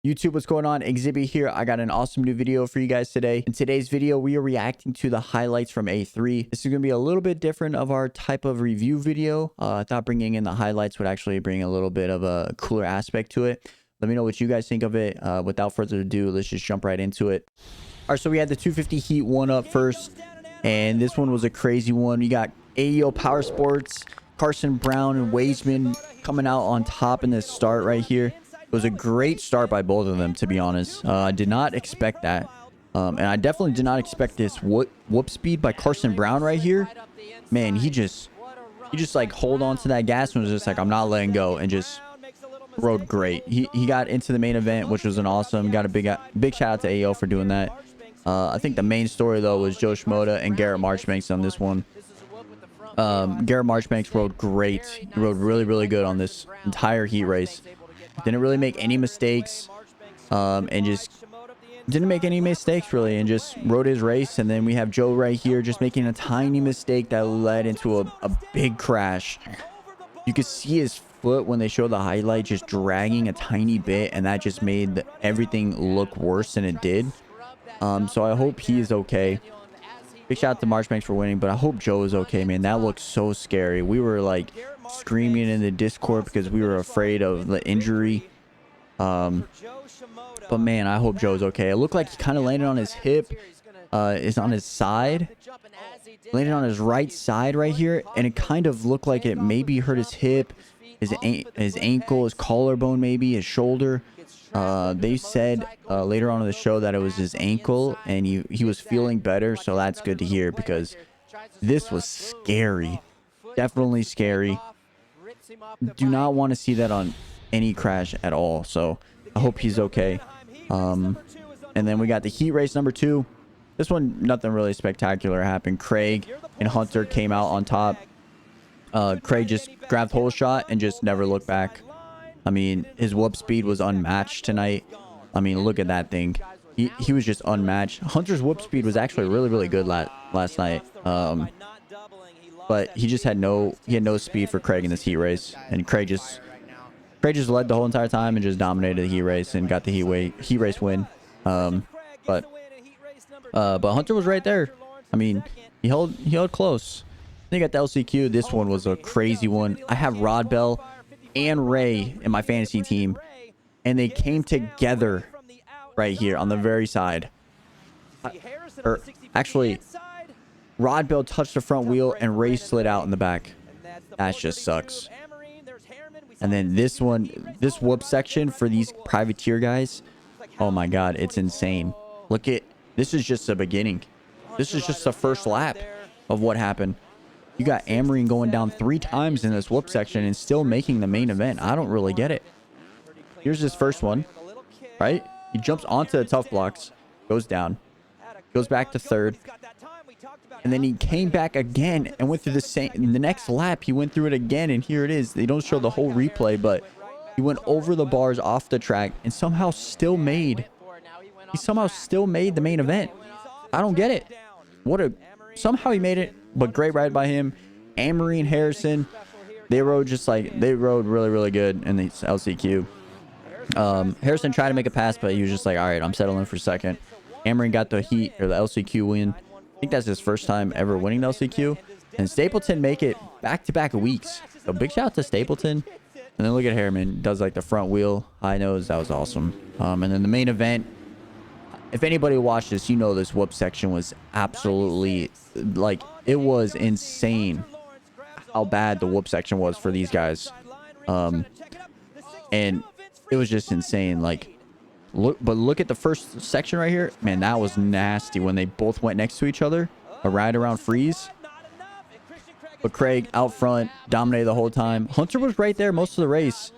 YouTube, what's going on? Exhibit here. I got an awesome new video for you guys today. In today's video, we are reacting to the highlights from A3. This is going to be a little bit different of our type of review video. I thought bringing in the highlights would actually bring a little bit of a cooler aspect to it. Let me know what you guys think of it. Without further ado, let's just jump right into it. All right, so we had the 250 heat one up first, and this one was a crazy one. You got AEO Power Sports, Carson Brown and Wazeman coming out on top in this start right here. It was a great start by both of them, to be honest. I did not expect that. And I definitely did not expect this whoop speed by Carson Brown right here. Man, he just like hold on to that gas and was just like, I'm not letting go, and just rode great. He got into the main event, which was an awesome. Got a big shout out to AO for doing that. I think the main story though was Joe Schmoda and Garrett Marchbanks on this one. Garrett Marchbanks rode great. He rode really good on this entire heat race. Didn't really make any mistakes, and just didn't make any mistakes really, and just rode his race. And then we have Joe right here just making a tiny mistake that led into a big crash. You could see his foot when they show the highlight just dragging a tiny bit, and that just made everything look worse than it did. So I hope he is okay. Big shout out to Marchbanks for winning, but I hope Joe is okay, man. That looks so scary. We were like screaming in the Discord because we were afraid of the injury. But man, I hope Joe's okay. It looked like he kind of landed on his hip. Is on his side. Landed on his right side right here, and it kind of looked like it maybe hurt his hip, his ankle, his collarbone, maybe his shoulder. They said later on in the show that it was his ankle, and he was feeling better, so that's good to hear, because this was scary. Definitely scary. Do not want to see that on any crash at all, so I hope he's okay. And then we got the heat race number 2. This one, nothing really spectacular happened. Craig and Hunter came out on top. Craig just grabbed whole shot and just never looked back. I mean, his whoop speed was unmatched tonight. I mean, look at that thing. He was just unmatched. Hunter's whoop speed was actually really good last night. But he just had no speed for Craig in this heat race, and Craig just led the whole entire time and just dominated the heat race and got the heat race win. But Hunter was right there. I mean, he held close. Then you got the LCQ. This one was a crazy one. I have Rod Bell and Ray in my fantasy team, and they came together right here on the very side. Actually, Rod Bell touched the front wheel and Ray slid out in the back. That just sucks. And then this one, this whoop section for these privateer guys, oh my god, it's insane. Look at this. Is just the beginning. This is just the first lap of what happened. You got Amarine going down 3 times in this whoop section and still making the main event. I don't really get it. Here's his first one, right? He jumps onto the tough blocks, goes down, goes back to 3rd, and then he came back again and went through the same. In the next lap, he went through it again, and here it is. They don't show the whole replay, but he went over the bars off the track and somehow still made. He somehow still made the main event. I don't get it. Somehow he made it. But great ride by him. Amory and Harrison, they rode really good in the LCQ. Harrison tried to make a pass, but he was just like, all right, I'm settling for second. Amory got the heat or the LCQ win. I think that's his first time ever winning the LCQ. And Stapleton make it back-to-back weeks. So big shout out to Stapleton. And then look at Harriman, does like the front wheel high nose. That was awesome. And then the main event. If anybody watched this, you know this whoop section was absolutely, like, it was insane how bad the whoop section was for these guys. And it was just insane. Like, look at the first section right here. Man, that was nasty when they both went next to each other. A ride around freeze. But Craig out front, dominated the whole time. Hunter was right there most of the race.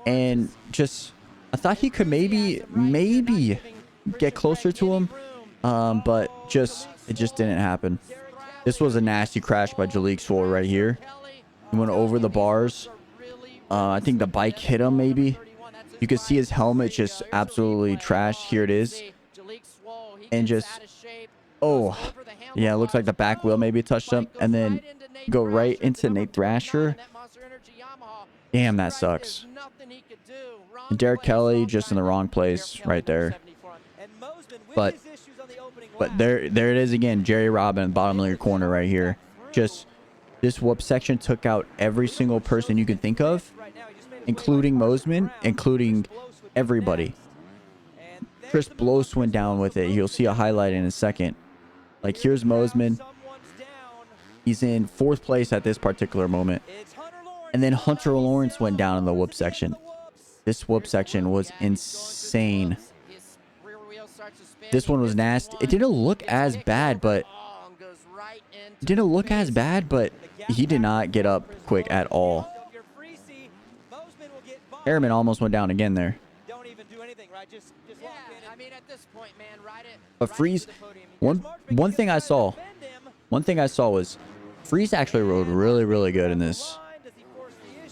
And just, I thought he could maybe get closer to him, but it just didn't happen. This was a nasty crash by Jalik Swole right here. He went over the bars. I think the bike hit him maybe. You could see his helmet just absolutely trashed. Here it is. And just, oh yeah, it looks like the back wheel maybe touched him, and then go right into Nate Thrasher. Damn, that sucks. And Derek Kelly just in the wrong place right there. But there it is again. Jerry Robin, bottom of your corner right here. Just this whoop section took out every single person you could think of, including Mosman, including everybody. Chris Bloss went down with it. You'll see a highlight in a second. Like, here's Mosman. He's in 4th place at this particular moment. And then Hunter Lawrence went down in the whoop section. This whoop section was insane. This one was nasty. It didn't look as bad, but he did not get up quick at all. Harriman almost went down again there. But Freeze, one thing I saw was Freeze actually rode really good in this.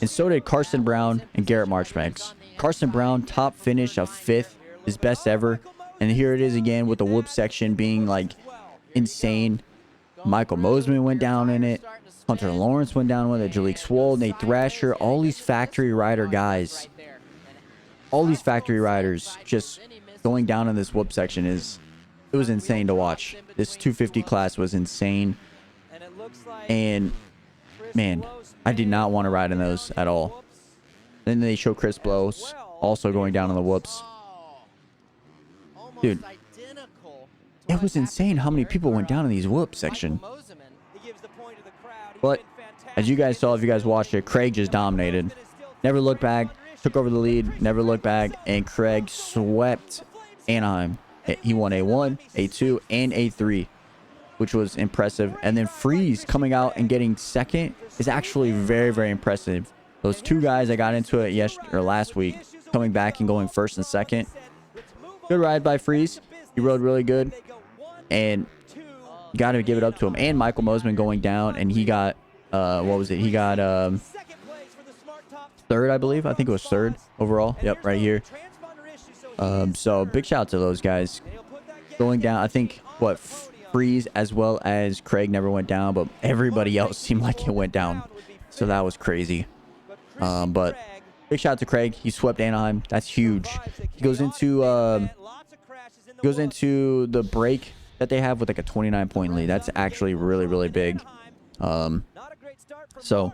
And so did Carson Brown and Garrett Marchbanks. Carson Brown, top finish of 5th, his best ever. And here it is again with the whoop section being like insane. Michael Mosman went down in it. Hunter Lawrence went down with it. Jalik Swoll, Nate Thrasher, all these factory rider guys. All these factory riders just going down in this whoop section it was insane to watch. This 250 class was insane. And man, I did not want to ride in those at all. Then they show Chris Bloss also going down on the whoops. Dude, it was insane how many people went down in these whoop section. But as you guys saw, if you guys watched it, Craig just dominated. Never looked back, took over the lead, never looked back, and Craig swept Anaheim. He won A1, A2, and A3, which was impressive. And then Freeze coming out and getting 2nd is actually very impressive. Those 2 guys that got into it last week, coming back and going 1st and 2nd. Good ride by Freeze. He rode really good. And you got to give it up to him. And Michael Mosman going down, and he got, what was it? He got 3rd, I believe. I think it was 3rd overall. Yep, right here. So big shout out to those guys going down. I think Freeze as well as Craig never went down, but everybody else seemed like it went down. So that was crazy. But big shout out to Craig. He swept Anaheim. That's huge. He goes into the break that they have with like a 29-point lead. That's actually really big. So,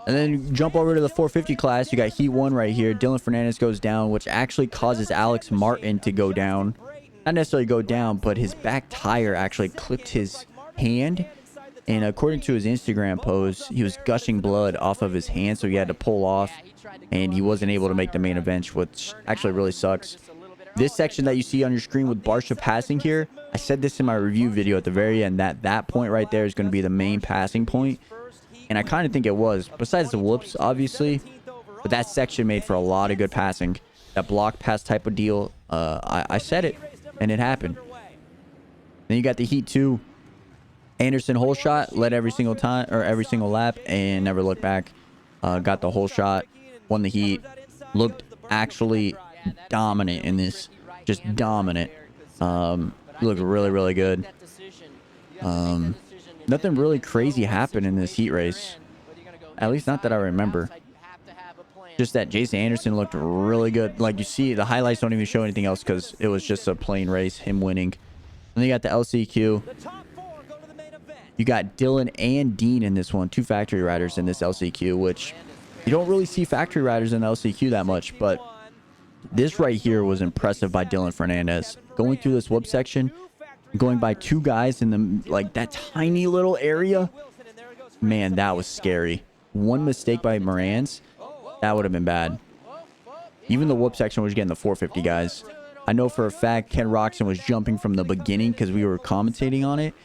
and then jump over to the 450 class. You got Heat 1 right here. Dylan Fernandez goes down, which actually causes Alex Martin to go down. Not necessarily go down, but his back tire actually clipped his hand. And according to his Instagram post, he was gushing blood off of his hand, so he had to pull off. And he wasn't able to make the main event, which actually really sucks. This section that you see on your screen with Barsha passing here, I said this in my review video at the very end, that point right there is going to be the main passing point. And I kind of think it was, besides the whoops, obviously. But that section made for a lot of good passing. That block pass type of deal, I said it, and it happened. Then you got the Heat 2. Anderson whole shot, led every single time, or every single lap, and never looked back. Got the whole shot, won the heat. Looked actually dominant in this. Just dominant. Looked really good. Nothing really crazy happened in this heat race. At least not that I remember. Just that Jason Anderson looked really good. Like you see, the highlights don't even show anything else because it was just a plain race, him winning. And then you got the LCQ. You got Dylan and Dean in this one. 2 factory riders in this LCQ, which you don't really see factory riders in LCQ that much. But this right here was impressive by Dylan Fernandez. Going through this whoop section, going by 2 guys in the like that tiny little area. Man, that was scary. One mistake by Morans, that would have been bad. Even the whoop section was getting the 450 guys. I know for a fact Ken Roxon was jumping from the beginning because we were commentating on it.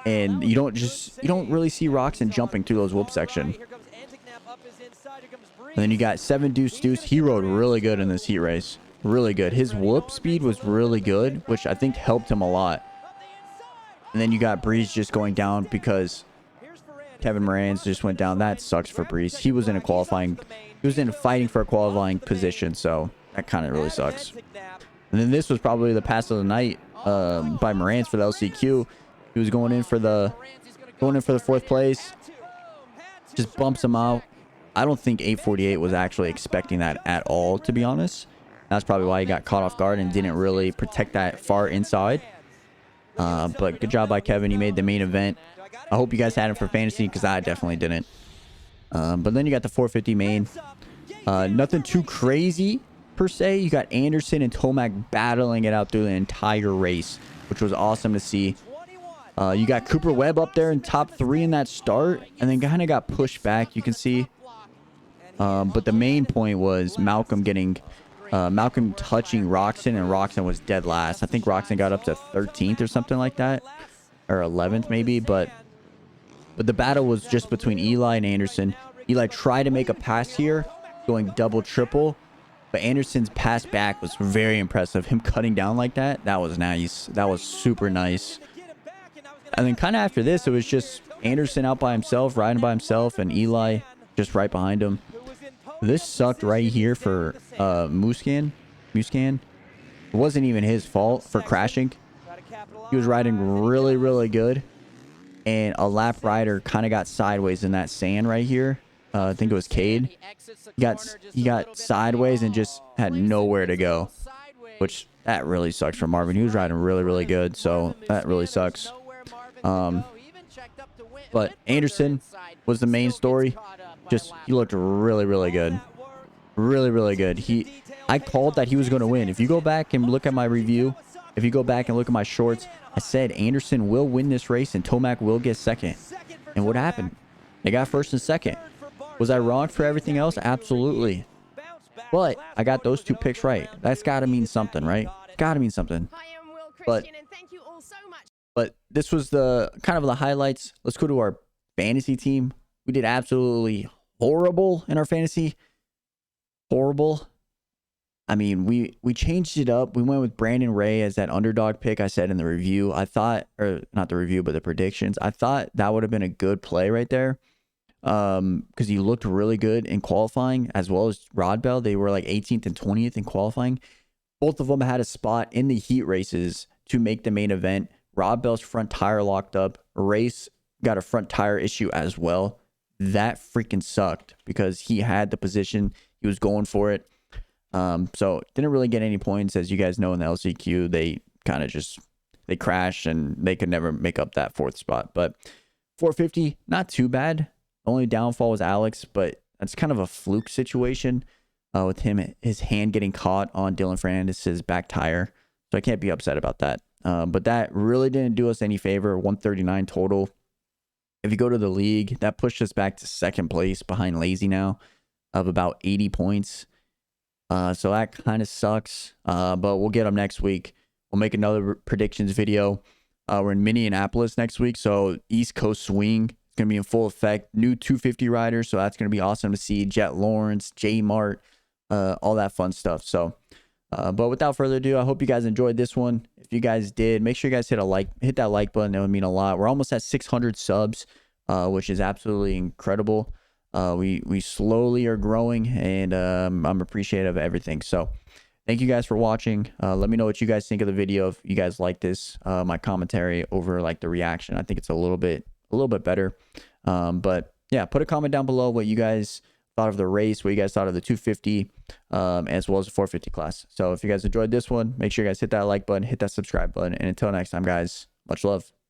And you don't really see Roxon jumping through those whoop section. And then you got 7 Deuce Deuce. He rode really good in this heat race. Really good. His whoop speed was really good, which I think helped him a lot. And then you got Breeze just going down because Kevin Morans just went down. That sucks for Breeze. He was in a fighting for a qualifying position, so that kind of really sucks. And then this was probably the pass of the night by Morans for the LCQ. He was going in for the 4th place. Just bumps him out. I don't think 848 was actually expecting that at all, to be honest. That's probably why he got caught off guard and didn't really protect that far inside. But good job by Kevin. He made the main event. I hope you guys had him for fantasy because I definitely didn't. But then you got the 450 main. Nothing too crazy per se. You got Anderson and Tomac battling it out through the entire race, which was awesome to see. You got Cooper Webb up there in top 3 in that start, and then kind of got pushed back, you can see. But the main point was Malcolm touching Roxon, and Roxon was dead last. I think Roxon got up to 13th or something like that, or 11th maybe. But the battle was just between Eli and Anderson. Eli tried to make a pass here, going double, triple. But Anderson's pass back was very impressive. Him cutting down like that, that was nice. That was super nice. And then kind of after this, it was just Anderson out by himself, riding by himself, and Eli just right behind him. This sucked right here for Muscan. It wasn't even his fault for crashing. He was riding really, really good. And a lap rider kind of got sideways in that sand right here. I think it was Cade. He got sideways and just had nowhere to go. Which, that really sucks for Marvin. He was riding really, really good. So, that really sucks. But Anderson was the main story. He looked really, really good. Really, really good. I called that he was going to win. If you go back and look at my review, if you go back and look at my shorts, I said Anderson will win this race and Tomac will get second. And what happened? They got first and second. Was I wrong for everything else? Absolutely. But I got those 2 picks right. That's got to mean something, right? Got to mean something. But this was the kind of the highlights. Let's go to our fantasy team. We did absolutely horrible in our fantasy. Horrible. I mean, we changed it up. We went with Brandon Ray as that underdog pick I said in the review. I thought, or not the review, but the predictions. I thought that would have been a good play right there. Because he looked really good in qualifying, as well as Rod Bell. They were like 18th and 20th in qualifying. Both of them had a spot in the heat races to make the main event. Rod Bell's front tire locked up. Race got a front tire issue as well. That freaking sucked because he had the position. He was going for it. So didn't really get any points. As you guys know, in the LCQ, they kind of they crashed and they could never make up that 4th spot. But 450, not too bad. The only downfall was Alex, but that's kind of a fluke situation with his hand getting caught on Dylan Fernandez's back tire. So I can't be upset about that. But that really didn't do us any favor. 139 total. If you go to the league, that pushed us back to 2nd place behind Lazy now of about 80 points. So that kind of sucks. But we'll get them next week. We'll make another predictions video. We're in Minneapolis next week. So East Coast swing. Going to be in full effect. New 250 riders, so that's going to be awesome to see. Jet Lawrence, J Mart, all that fun stuff. So but without further ado, I hope you guys enjoyed this one. If you guys did, make sure you guys hit that like button. That would mean a lot. We're almost at 600 subs, which is absolutely incredible. We slowly are growing, and I'm appreciative of everything. So thank you guys for watching. Let me know what you guys think of the video. If you guys like this, my commentary over like the reaction, I think it's a little bit better. But yeah, put a comment down below what you guys thought of the race, what you guys thought of the 250, as well as the 450 class. So if you guys enjoyed this one, make sure you guys hit that like button, hit that subscribe button, and until next time, guys, much love.